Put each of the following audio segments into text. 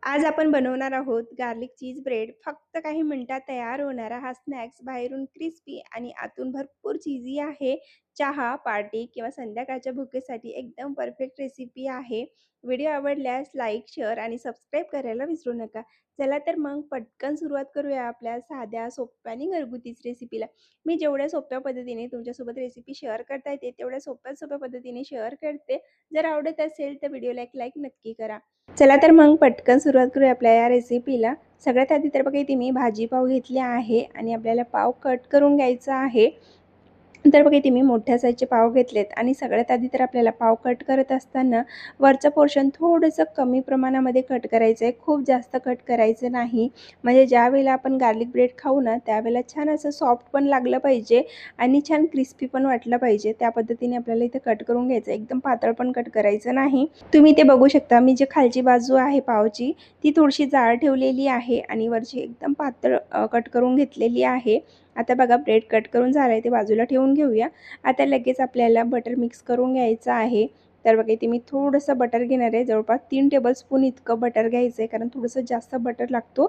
आज आपण बनवणार आहोत गार्लिक चीज ब्रेड. फक्त काही मिनिटात तयार होणारा हा स्नॅक्स बाहेरून क्रिस्पी आणि आतून भरपूर चीजी आहे. चहा, पार्टी किंवा संध्याकाळच्या भुकेसाठी एकदम परफेक्ट रेसिपी आहे. व्हिडिओ आवडल्यास लाईक, शेअर आणि सबस्क्राईब करायला विसरू नका. चला तर मग पटकन सुरुवात करूया आपल्या साध्या, सोप्या आणि घरगुतीच रेसिपीला. मी जेवढ्या सोप्या पद्धतीने तुमच्यासोबत रेसिपी शेअर करता येते, तेवढ्या सोप्या पद्धतीने शेअर करते. जर आवडत असेल तर व्हिडिओला एक लाईक नक्की करा. चला तर मग पटकन सुरुवात करूया आपल्या या रेसिपीला. सगळ्यात आधी तर बघा इथे मी भाजी पाव घेतले आहे आणि आपल्याला पाव कट करून घ्यायचा आहे. तर बघा इथे मी मोठ्या साईजचे पाव घेतलेत आणि सगळ्यात आधी तर आपल्याला पाव कट करत असताना वरचं पोर्शन थोडंसं कमी प्रमाणामध्ये कट करायचं आहे. खूप जास्त कट करायचं नाही. म्हणजे ज्यावेळेला आपण गार्लिक ब्रेड खाऊ ना, त्यावेळेला छान असं सॉफ्ट पण लागलं पाहिजे आणि छान क्रिस्पी पण वाटलं पाहिजे. त्या पद्धतीने आपल्याला इथे कट करून घ्यायचं. एकदम पातळ पण कट करायचं नाही. तुम्ही ते बघू शकता, मी जे खालची बाजू आहे पावची ती थोडीशी जाड ठेवलेली आहे आणि वरची एकदम पातळ कट करून घेतलेली आहे. आता बघा ब्रेड कट करून झालाय, ते बाजूला ठेवून घेऊया. आता लगेच आपल्याला बटर मिक्स करून घ्यायचं आहे. तर बघा इथे मी थोडंसं बटर घेणार आहे. जवळपास 3 टेबलस्पून इतकं बटर घ्यायचं आहे, कारण थोडंसं जास्त बटर लागतो.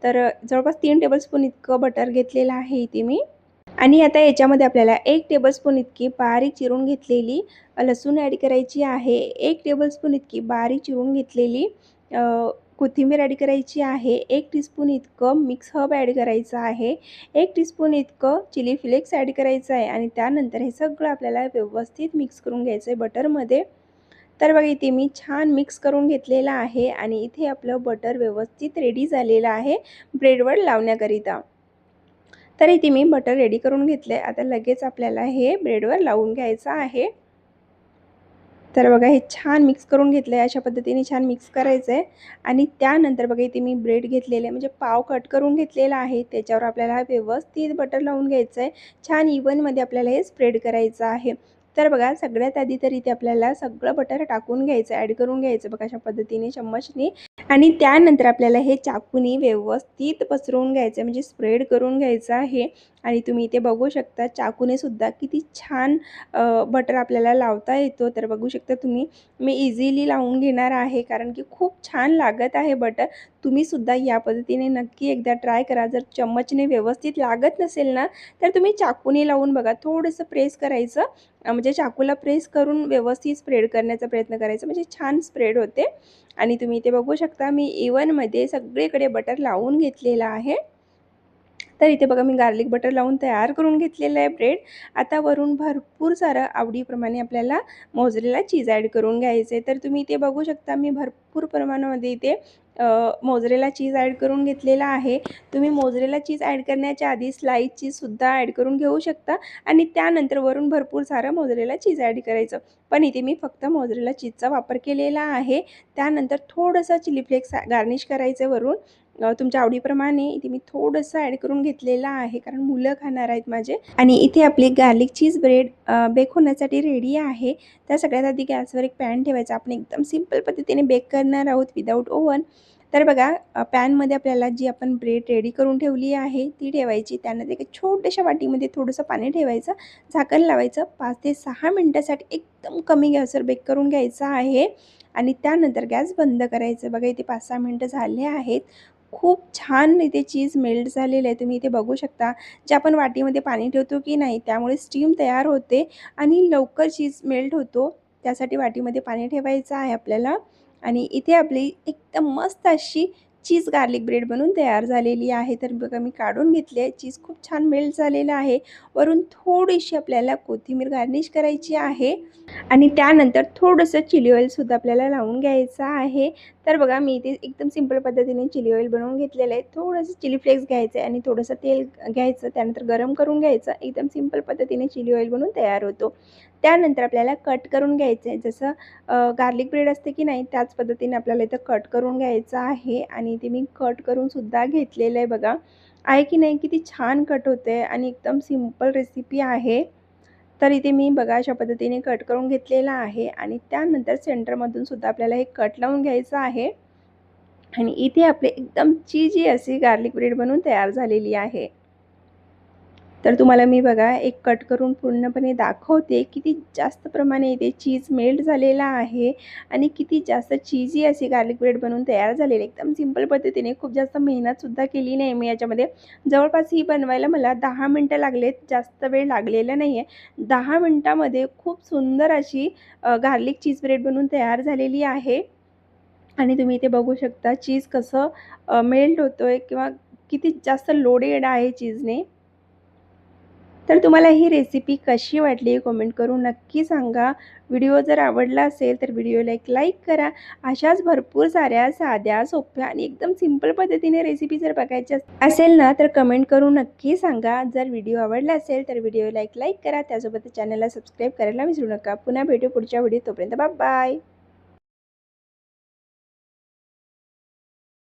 तर जवळपास 3 टेबलस्पून इतकं बटर घेतलेलं आहे इथे मी. आणि आता याच्यामध्ये आपल्याला 1 टेबलस्पून इतकी बारीक चिरून घेतलेली लसूण ॲड करायची आहे. 1 टेबलस्पून इतकी बारीक चिरून घेतलेली कोथिंबीर ॲड करायची आहे. 1 टीस्पून इतकं मिक्स हर्ब ॲड करायचं आहे. 1 टीस्पून इतकं चिली फ्लेक्स ॲड करायचं आहे आणि त्यानंतर हे सगळं आपल्याला व्यवस्थित मिक्स करून घ्यायचं आहे बटरमध्ये. तर बघा इथे मी छान मिक्स करून घेतलेलं आहे आणि इथे आपलं बटर व्यवस्थित रेडी झालेलं आहे ब्रेडवर लावण्याकरिता. तर इथे मी बटर रेडी करून घेतले. आता लगेच आपल्याला हे ब्रेडवर लावून घ्यायचं आहे. तर बघा हे छान मिक्स करून घेतलं आहे. अशा पद्धतीने छान मिक्स करायचं आहे आणि त्यानंतर बघा इथे मी ब्रेड घेतलेले म्हणजे पाव कट करून घेतलेला आहे. त्याच्यावर आपल्याला व्यवस्थित बटर लावून घ्यायचं आहे. छान इव्हनमध्ये आपल्याला हे स्प्रेड करायचं आहे. तर बघा सगळ्यात आधी तर इथे आपल्याला सगळं बटर टाकून घ्यायचं, ॲड करून घ्यायचं बघा अशा पद्धतीने चम्मचने आणि त्यानंतर आपल्याला हे चाकूने व्यवस्थित पसरवून घ्यायचं म्हणजे स्प्रेड करून घ्यायचं आहे. आणि तुम्ही इथे बघू शकता चाकूने सुद्धा किती छान बटर आपल्याला लावता येतो. तर बघू शकता तुम्ही, मी इझिली लावून घेणार आहे कारण की खूप छान लागत आहे बटर. तुम्ही सुद्धा या पद्धतीने नक्की एकदा ट्राय करा. जर चम्मचने व्यवस्थित लागत नसेल ना, तर तुम्ही चाकूने लावून बघा. थोडंसं प्रेस करायचं, म्हणजे चाकूला प्रेस करून व्यवस्थित स्प्रेड करण्याचा प्रयत्न करायचा, म्हणजे छान स्प्रेड होते. आणि तुम्ही इथे बघू शकता मी इव्हनमध्ये सगळीकडे बटर लावून घेतलेलं आहे. तर इथे बघा मी गार्लिक बटर लावून तयार करून घेतलेलं आहे ब्रेड. आता वरून भरपूर सारं आवडीप्रमाणे आपल्याला मोझरेला चीज ॲड करून घ्यायचं आहे. तर तुम्ही इथे बघू शकता मी भरपूर प्रमाणामध्ये इथे मोझरेला चीज ॲड करून घेतलेला आहे. तुम्ही मोझरेला चीज ॲड करण्याच्या आधी स्लाईस चीजसुद्धा ॲड करून घेऊ शकता आणि त्यानंतर वरून भरपूर सारं मोझरेला चीज ॲड करायचं. पण इथे मी फक्त मोझरेला चीजचा वापर केलेला आहे. त्यानंतर थोडंसं चिली फ्लेक्स गार्निश करायचं वरून. तुमच्या आवडीप्रमाणे इथे मी थोडंसं ॲड करून घेतलेलं आहे, कारण मुलं खाणार आहेत माझे. आणि इथे आपली गार्लिक चीज ब्रेड बेक होण्यासाठी रेडी आहे. त्या सगळ्यात आधी गॅसवर एक पॅन ठेवायचा. आपण एकदम सिंपल पद्धतीने बेक करणार आहोत विदाऊट ओव्हन. तर बघा पॅनमध्ये आपल्याला जी आपण ब्रेड रेडी करून ठेवली आहे ती ठेवायची. त्यानंतर एका छोट्याशा वाटीमध्ये थोडंसं पाणी ठेवायचं, झाकण लावायचं. 5 ते 6 मिनिटासाठी एकदम कमी गॅसवर बेक करून घ्यायचं आहे आणि त्यानंतर गॅस बंद करायचं. बघा इथे 5-6 मिनिटं झाले आहेत. खूप छान इथे चीज मेल्ट झालेलं आहे. तुम्ही इथे बघू शकता, जे आपण वाटीमध्ये पाणी ठेवतो की नाही, त्यामुळे स्टीम तयार होते आणि लवकर चीज मेल्ट होतो. त्यासाठी वाटीमध्ये पाणी ठेवायचं आहे आपल्याला. आणि इथे आपली एकदम मस्त अशी चीज गार्लिक ब्रेड बनून तयार झालेली आहे. तर बघा मी काढून घेतली आहे. चीज खूप छान मेल्ट झालेलं आहे. वरून थोडीशी आपल्याला कोथिंबीर गार्निश करायची आहे आणि त्यानंतर थोडंसं चिली ऑइलसुद्धा आपल्याला लावून घ्यायचं आहे. तर बघा मी इथे एकदम सिंपल पद्धतीने चिली ऑइल बनवून घेतलेलं आहे. थोडंसं चिली फ्लेक्स घ्यायचं आहे आणि थोडंसं तेल घ्यायचं, त्यानंतर गरम करून घ्यायचं. एकदम सिंपल पद्धतीने चिली ऑइल बनवून तयार होतो. त्यानंतर आपल्याला कट करून घ्यायचं आहे. जसं गार्लिक ब्रेड असते की नाही, त्याच पद्धतीने आपल्याला इथं कट करून घ्यायचं आहे आणि इथे मी कट करूनसुद्धा घेतलेलं आहे बघा. आहे की नाही, किती छान कट होतं आहे आणि एकदम सिंपल रेसिपी आहे. तर इथे मी बघा अशा पद्धतीने कट करून घेतलेला आहे आणि त्यानंतर सेंटरमधून सुद्धा आपल्याला हे कट लावून घ्यायचं आहे आणि इथे आपले एकदम चीजी अशी गार्लिक ब्रेड बनवून तयार झालेली आहे. तर तुम्हाला मी बघा एक कट करून पूर्णपणे दाखवते. किती जास्त प्रमाणे इथे चीज मेल्ट झालेला आहे आणि किती जास्त चीजी अशी गार्लिक ब्रेड बनवून तयार झालेली आहे. एकदम सिंपल पद्धतीने, खूप जास्त मेहनतसुद्धा केली नाही मी याच्यामध्ये. जवळपास ही बनवायला मला 10 मिनिटं लागलेत, जास्त वेळ लागलेला नाही आहे. 10 मिनिटामध्ये खूप सुंदर अशी गार्लिक चीज ब्रेड बनवून तयार झालेली आहे. आणि तुम्ही इथे बघू शकता चीज कसं मेल्ट होतोय किंवा किती जास्त लोडेड आहे चीजने. तर तुम्हाला ही रेसिपी कशी वाटली कमेंट करून नक्की सांगा. व्हिडिओ जर आवडला असेल तर व्हिडिओला एक लाईक करा. अशाच भरपूर साऱ्या साध्या, सोप्या आणि एकदम सिंपल पद्धतीने रेसिपी जर बघायची असेल ना, तर कमेंट करून नक्की सांगा. जर व्हिडिओ आवडला असेल तर व्हिडिओला एक लाईक करा. त्यासोबत चॅनलला सबस्क्राईब करायला विसरू नका. पुन्हा भेटू पुढच्या व्हिडिओ. तोपर्यंत बाय बाय.